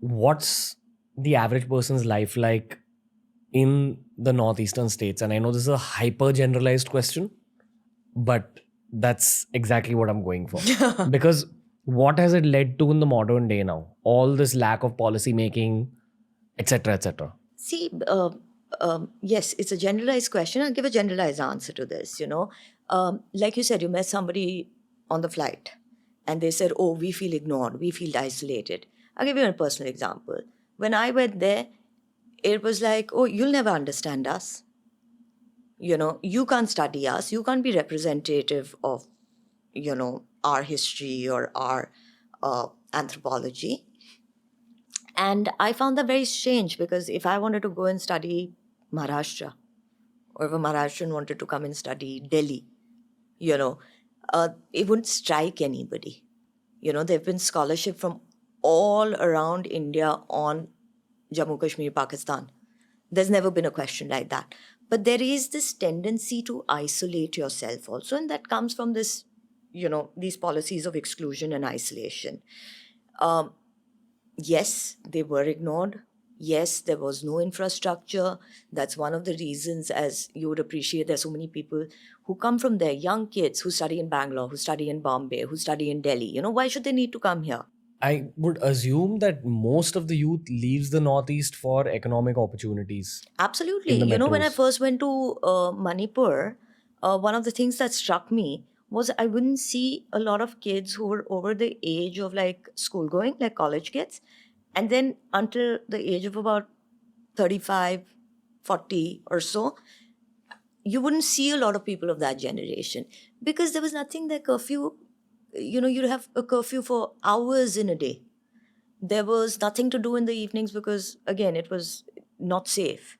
what's the average person's life like in the northeastern states? And I know this is a hyper generalized question, but that's exactly what I'm going for. Because what has it led to in the modern day now? All this lack of policy making, etc., etc. See, yes, it's a generalized question. I'll give a generalized answer to this. Like you said, you met somebody on the flight and they said, oh, we feel ignored, we feel isolated. I'll give you a personal example. When I went there, it was like, oh, you'll never understand us. You can't study us. You can't be representative of, our history or our anthropology. And I found that very strange, because if I wanted to go and study Maharashtra, or if a Maharashtrian wanted to come and study Delhi, it wouldn't strike anybody. There have been scholarship from all around India on Jammu Kashmir, Pakistan. There's never been a question like that. But there is this tendency to isolate yourself also, and that comes from this, these policies of exclusion and isolation. Yes, they were ignored. Yes, there was no infrastructure. That's one of the reasons, as you would appreciate, there's so many people who come from there, young kids who study in Bangalore, who study in Bombay, who study in Delhi. Why should they need to come here? I would assume that most of the youth leaves the Northeast for economic opportunities. Absolutely. In the When I metros. first went to Manipur, one of the things that struck me was I wouldn't see a lot of kids who were over the age of like school going, like college kids. And then until the age of about 35, 40 or so, you wouldn't see a lot of people of that generation, because there was nothing like curfew. You'd have a curfew for hours in a day. There was nothing to do in the evenings because, again, it was not safe.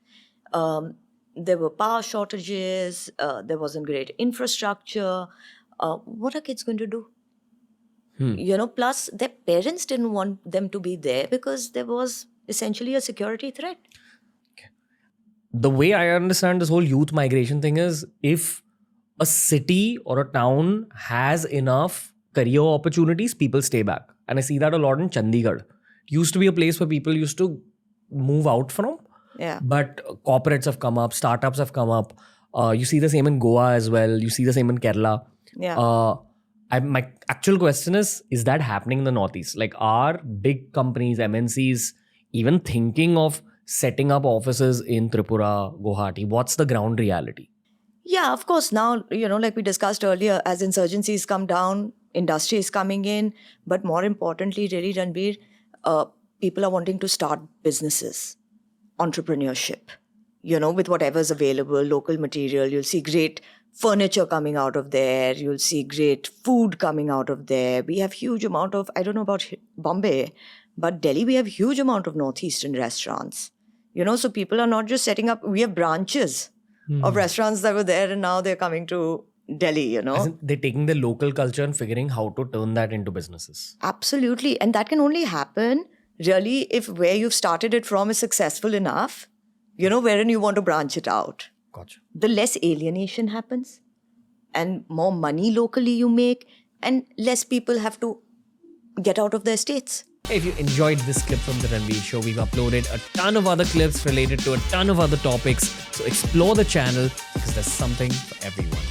There were power shortages. There wasn't great infrastructure. What are kids going to do? Plus their parents didn't want them to be there because there was essentially a security threat. The way I understand this whole youth migration thing is, if a city or a town has enough career opportunities, people stay back. And I see that a lot in Chandigarh. It used to be a place where people used to move out from. Yeah. But corporates have come up, startups have come up. You see the same in Goa as well. You see the same in Kerala. Yeah. My actual question is that happening in the Northeast? Like, are big companies, MNCs, even thinking of setting up offices in Tripura, Guwahati? What's the ground reality? Yeah, of course. Now, like we discussed earlier, as insurgencies come down, industry is coming in. But more importantly, really, Ranveer, people are wanting to start businesses, entrepreneurship, with whatever's available, local material. You'll see great furniture coming out of there. You'll see great food coming out of there. We have huge amount of, I don't know about Bombay, but Delhi, we have huge amount of Northeastern restaurants. So people are not just setting up, we have branches of restaurants that were there and now they're coming to Delhi, As in, they're taking the local culture and figuring how to turn that into businesses. Absolutely. And that can only happen really if where you've started it from is successful enough, wherein you want to branch it out. Gotcha. The less alienation happens and more money locally you make, and less people have to get out of their states. If you enjoyed this clip from the Ranveer Show, we've uploaded a ton of other clips related to a ton of other topics. So explore the channel because there's something for everyone.